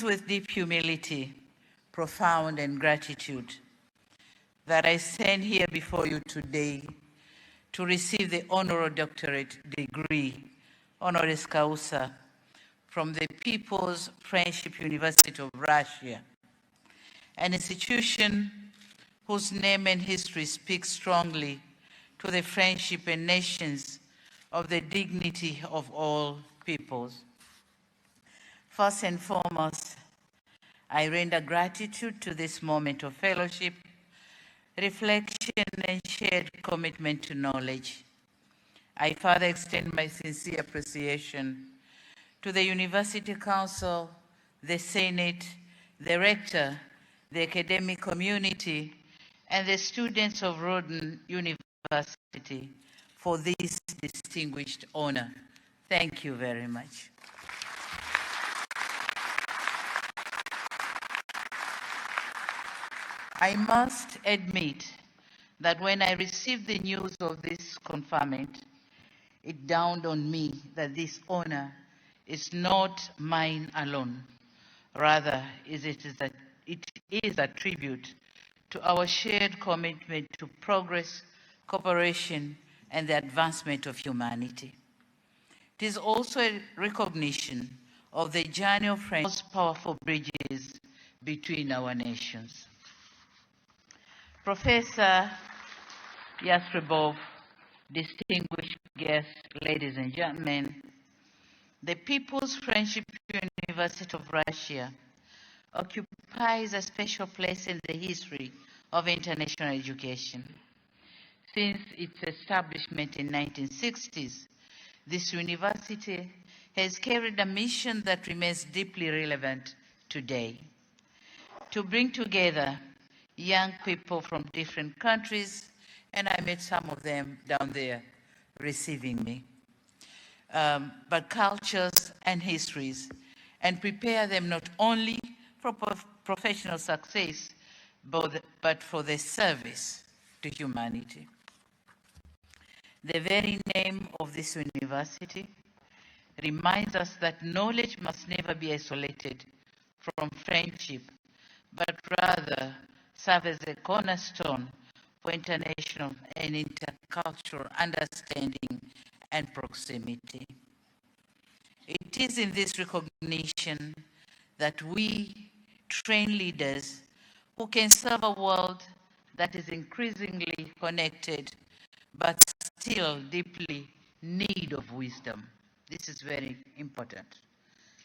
is with deep humility, profound and gratitude that I stand here before you today to receive the honorary doctorate degree, honoris causa, from the People's Friendship University of Russia, an institution whose name and history speak strongly to the friendship and nations of the dignity of all peoples. First and foremost, I render gratitude to this moment of fellowship, reflection, and shared commitment to knowledge. I further extend my sincere appreciation to the University Council, the Senate, the Rector, the academic community, and the students of Rudn University for this distinguished honor. Thank you very much. I must admit that when I received the news of this conferment, it dawned on me that this honor is not mine alone. Rather, it is a tribute to our shared commitment to progress, cooperation, and the advancement of humanity. It is also a recognition of the journey of friendship, most powerful bridges between our nations. Professor Yastrebov, distinguished guests, ladies and gentlemen, the People's Friendship University of Russia occupies a special place in the history of international education. Since its establishment in the 1960s, this university has carried a mission that remains deeply relevant today: to bring together young people from different countries, and I met some of them down there receiving me, but cultures and histories, and prepare them not only for professional success, but for the service to humanity. The very name of this university reminds us that knowledge must never be isolated from friendship, but rather serve as a cornerstone for international and intercultural understanding and proximity. It is in this recognition that we train leaders who can serve a world that is increasingly connected, but still deeply in need of wisdom. This is very important.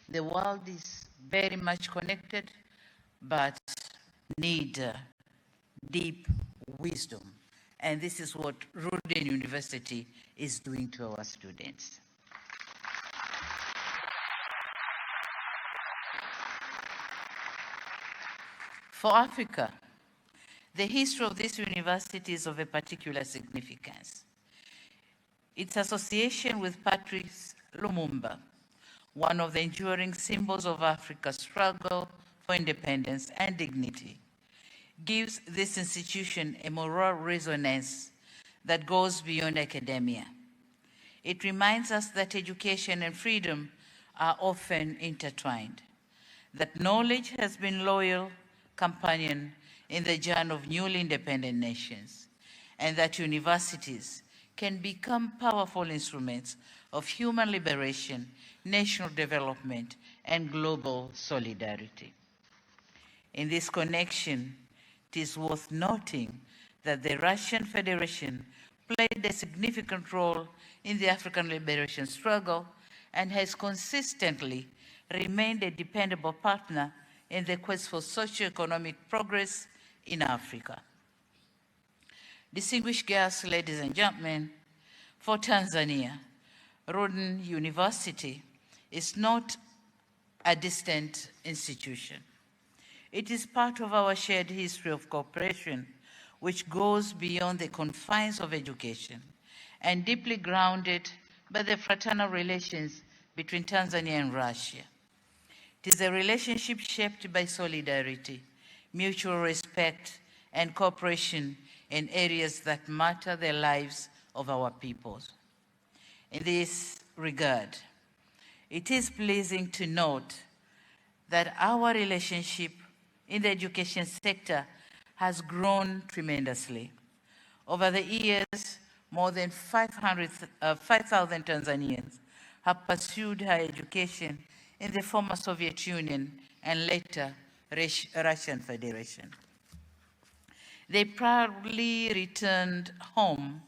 The world is very much connected, but need deep wisdom. And this is what Rudn University is doing to our students. For Africa, the history of this university is of a particular significance. Its association with Patrice Lumumba, one of the enduring symbols of Africa's struggle for independence and dignity, gives this institution a moral resonance that goes beyond academia. It reminds us that education and freedom are often intertwined, that knowledge has been loyal companion in the journey of newly independent nations, and that universities can become powerful instruments of human liberation, national development, and global solidarity. In this connection, it is worth noting that the Russian Federation played a significant role in the African liberation struggle and has consistently remained a dependable partner in the quest for socio-economic progress in Africa. Distinguished guests, ladies and gentlemen, for Tanzania, Rudn University is not a distant institution. It is part of our shared history of cooperation, which goes beyond the confines of education and deeply grounded by the fraternal relations between Tanzania and Russia. It is a relationship shaped by solidarity, mutual respect, and cooperation in areas that matter the lives of our peoples. In this regard, it is pleasing to note that our relationship in the education sector has grown tremendously. Over the years, more than 5,000 Tanzanians have pursued higher education in the former Soviet Union and later Russian Federation. They proudly returned home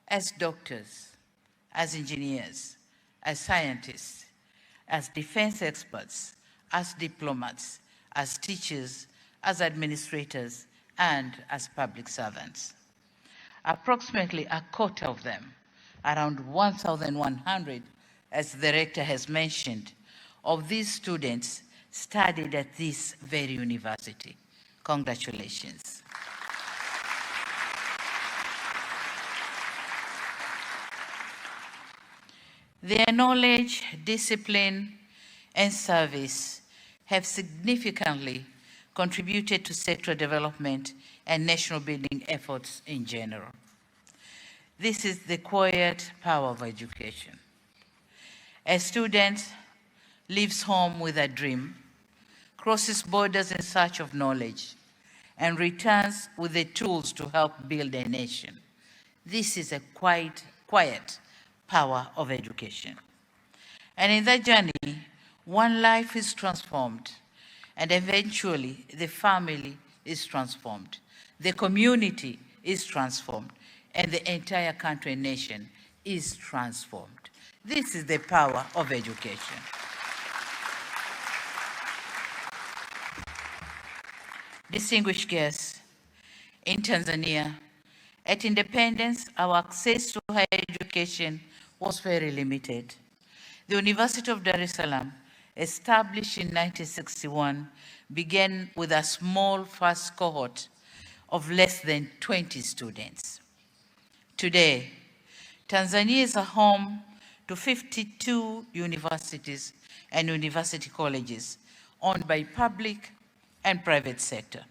as doctors, as engineers, as scientists, as defense experts, as diplomats, as teachers, as administrators, and as public servants. Approximately a quarter of them, around 1,100, as the rector has mentioned, of these students studied at this very university. Congratulations. Their knowledge, discipline, and service have significantly contributed to sectoral development and national building efforts in general. This is the quiet power of education. A student leaves home with a dream, crosses borders in search of knowledge, and returns with the tools to help build a nation. This is a quiet power of education. And in that journey, one life is transformed, and eventually the family is transformed, the community is transformed, and the entire country and nation is transformed. This is the power of education. Distinguished guests, in Tanzania, at independence, our access to higher education was very limited. The University of Dar es Salaam, established in 1961, began with a small first cohort of less than 20 students. Today, Tanzania is a home to 52 universities and university colleges owned by public and private sector,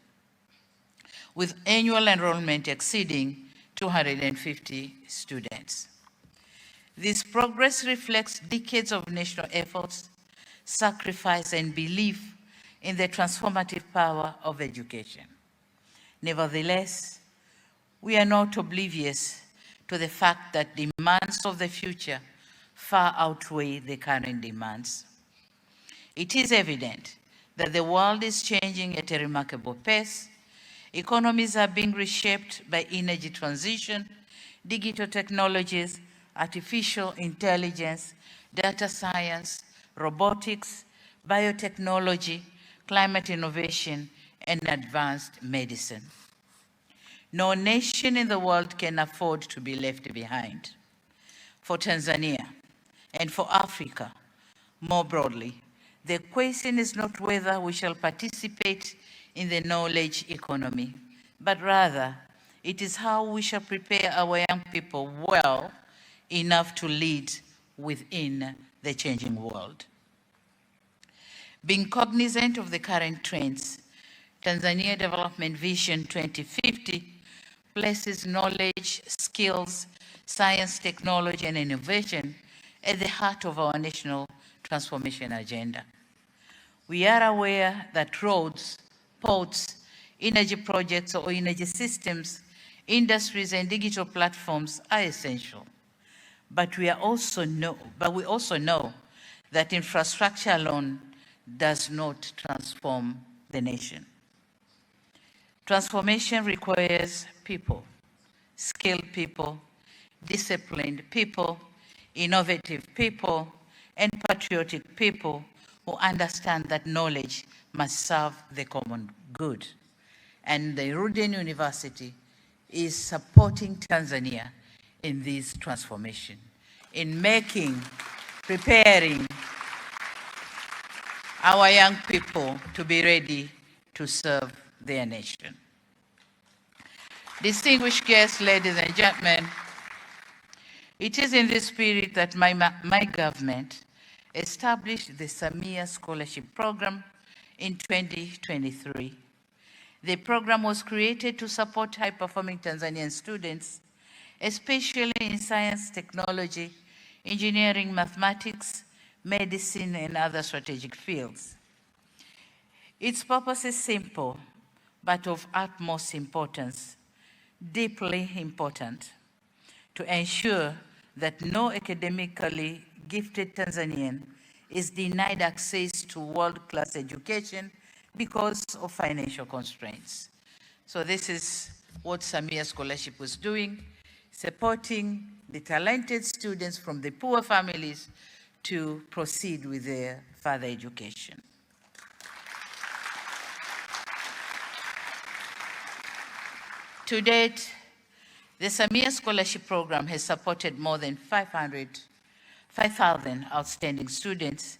with annual enrollment exceeding 250 students. This progress reflects decades of national efforts, sacrifice, and belief in the transformative power of education. Nevertheless, we are not oblivious to the fact that demands of the future far outweigh the current demands. It is evident that the world is changing at a remarkable pace. Economies are being reshaped by energy transition, digital technologies, artificial intelligence, data science, robotics, biotechnology, climate innovation, and advanced medicine. No nation in the world can afford to be left behind. For Tanzania and for Africa more broadly, the question is not whether we shall participate in the knowledge economy, but rather it is how we shall prepare our young people well enough to lead within the changing world. Being cognizant of the current trends, Tanzania Development Vision 2050 places knowledge, skills, science, technology, and innovation at the heart of our national transformation agenda. We are aware that roads, ports, energy projects or energy systems, industries, and digital platforms are essential. But we also know that infrastructure alone does not transform the nation. Transformation requires people, skilled people, disciplined people, innovative people, and patriotic people who understand that knowledge must serve the common good. And the Rudn University is supporting Tanzania in this transformation, in preparing our young people to be ready to serve their nation. Distinguished guests, ladies and gentlemen, it is in this spirit that my government established the Samia Scholarship Program in 2023. The program was created to support high-performing Tanzanian students, especially in science, technology, engineering, mathematics, medicine, and other strategic fields. Its purpose is simple, but of utmost importance, deeply important, to ensure that no academically gifted Tanzanian is denied access to world-class education because of financial constraints. So this is what Samia Scholarship was doing, supporting the talented students from the poor families to proceed with their further education. To date, the Samia Scholarship Program has supported more than 5,000 outstanding students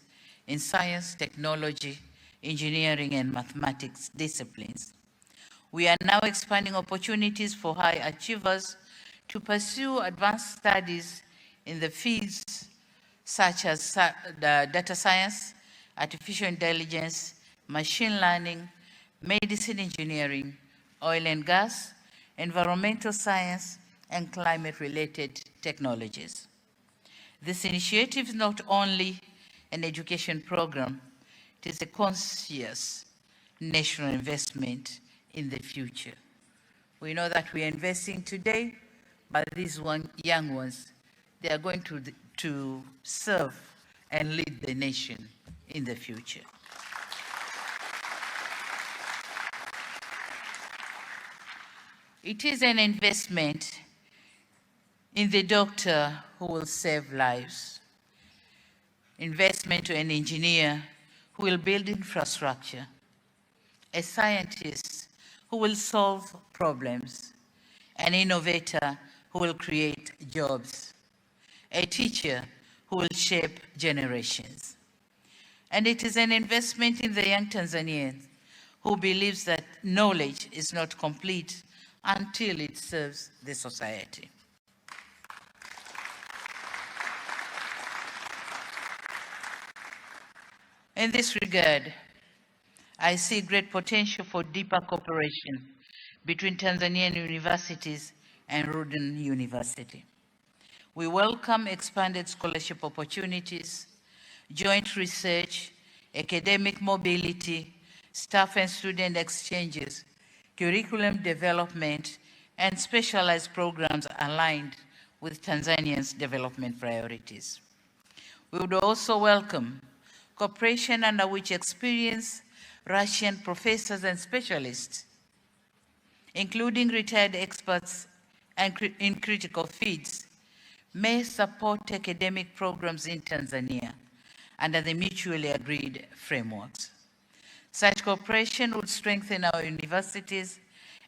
in science, technology, engineering, and mathematics disciplines. We are now expanding opportunities for high achievers to pursue advanced studies in the fields such as data science, artificial intelligence, machine learning, medicine engineering, oil and gas, environmental science, and climate-related technologies. This initiative is not only an education program, it is a conscious national investment in the future. We know that we are investing today, but these young ones, they are going to serve and lead the nation in the future. It is an investment in the doctor who will save lives, investment to an engineer who will build infrastructure, a scientist who will solve problems, an innovator who will create jobs, a teacher who will shape generations. And it is an investment in the young Tanzanians who believes that knowledge is not complete until it serves the society. In this regard, I see great potential for deeper cooperation between Tanzanian universities and Rudn University. We welcome expanded scholarship opportunities, joint research, academic mobility, staff and student exchanges, curriculum development, and specialized programs aligned with Tanzania's development priorities. We would also welcome cooperation under which experienced Russian professors and specialists, including retired experts and in critical fields, may support academic programs in Tanzania under the mutually agreed frameworks. Such cooperation would strengthen our universities,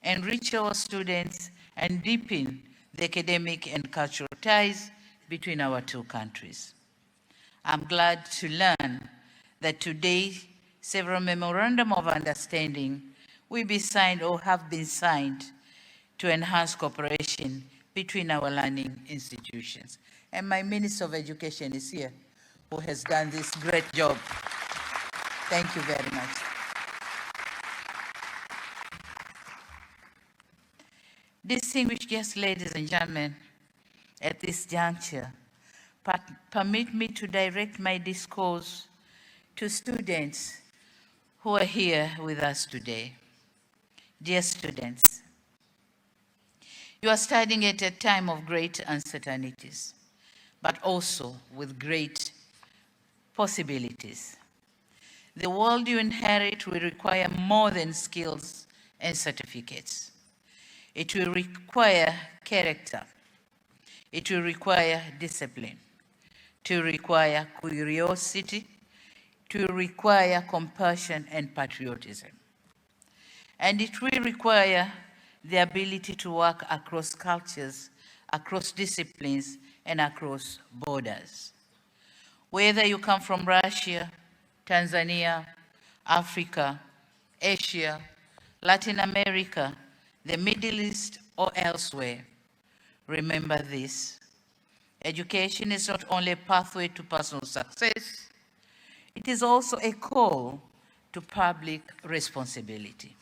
enrich our students, and deepen the academic and cultural ties between our two countries. I'm glad to learn that today several memorandum of understanding will be signed or have been signed to enhance cooperation between our learning institutions. And my Minister of Education is here, who has done this great job. Thank you very much. Distinguished guests, ladies and gentlemen, at this juncture, permit me to direct my discourse to students who are here with us today. Dear students, you are studying at a time of great uncertainties, but also with great possibilities. The world you inherit will require more than skills and certificates. It will require character. It will require discipline. It will require curiosity. It will require compassion and patriotism. And it will require the ability to work across cultures, across disciplines, and across borders. Whether you come from Russia, Tanzania, Africa, Asia, Latin America, the Middle East, or elsewhere, remember this: education is not only a pathway to personal success, it is also a call to public responsibility.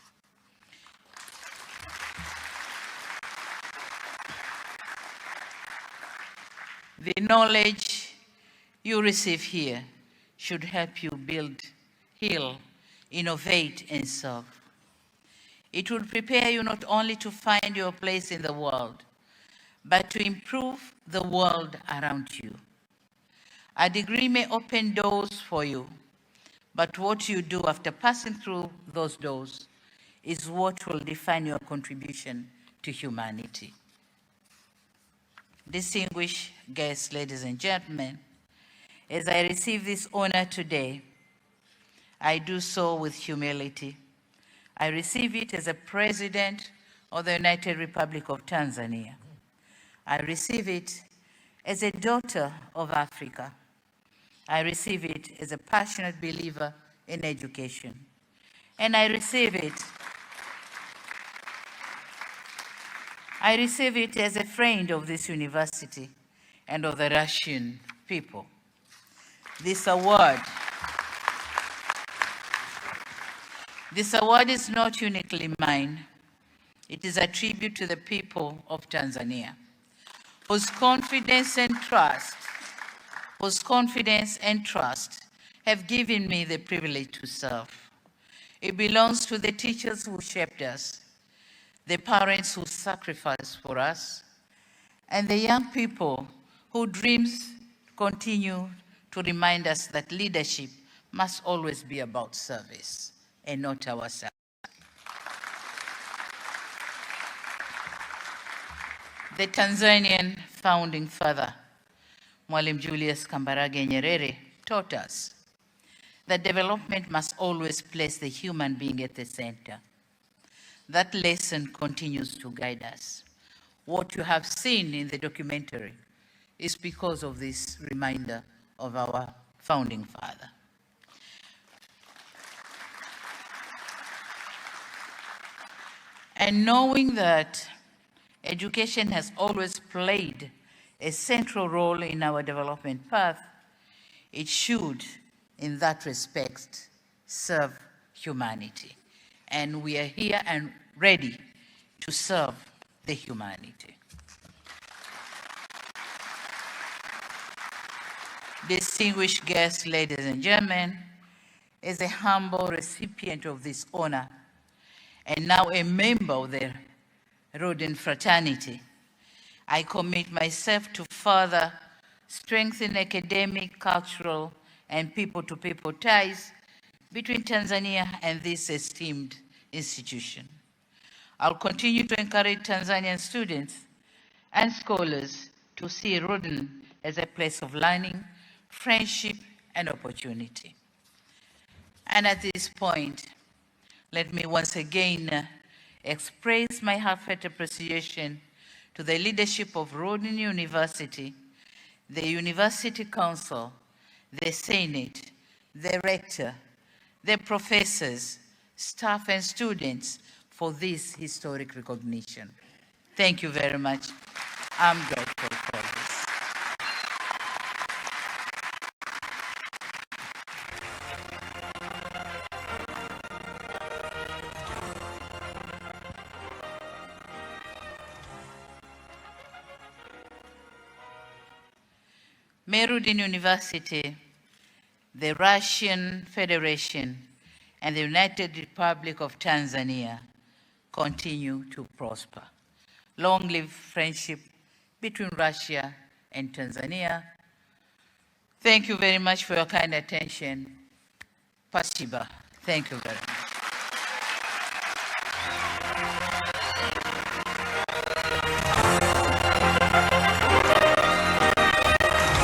The knowledge you receive here should help you heal innovate, and serve. It will prepare you not only to find your place in the world, but to improve the world around you. A degree may open doors for you, but what you do after passing through those doors is what will define your contribution to humanity. Distinguished guests, ladies and gentlemen, as I receive this honor today, I do so with humility. I receive it as a President of the United Republic of Tanzania. I receive it as a daughter of Africa. I receive it as a passionate believer in education. And I receive it as a friend of this university and of the Russian people. This award is not uniquely mine. It is a tribute to the people of Tanzania, whose confidence and trust have given me the privilege to serve. It belongs to the teachers who shaped us, the parents who sacrificed for us, and the young people whose dreams continue to remind us that leadership must always be about service and not ourselves. The Tanzanian founding father, Mwalimu Julius Kambarage Nyerere, taught us that development must always place the human being at the center. That lesson continues to guide us. What you have seen in the documentary is because of this reminder of our founding father. And knowing that education has always played a central role in our development path, it should, in that respect, serve humanity. And we are here and ready to serve the humanity. Distinguished guests, ladies and gentlemen, as a humble recipient of this honor, and now a member of the Rudn fraternity, I commit myself to further strengthen academic, cultural, and people-to-people ties between Tanzania and this esteemed institution. I'll continue to encourage Tanzanian students and scholars to see Rudn as a place of learning, friendship, and opportunity. And at this point, let me once again express my heartfelt appreciation to the leadership of Rudn University, the University Council, the Senate, the Rector, the professors, staff, and students for this historic recognition. Thank you very much. I'm grateful for this. Rudn University, the Russian Federation, and the United Republic of Tanzania continue to prosper. Long live friendship between Russia and Tanzania. Thank you very much for your kind attention. Spasiba. Thank you very much.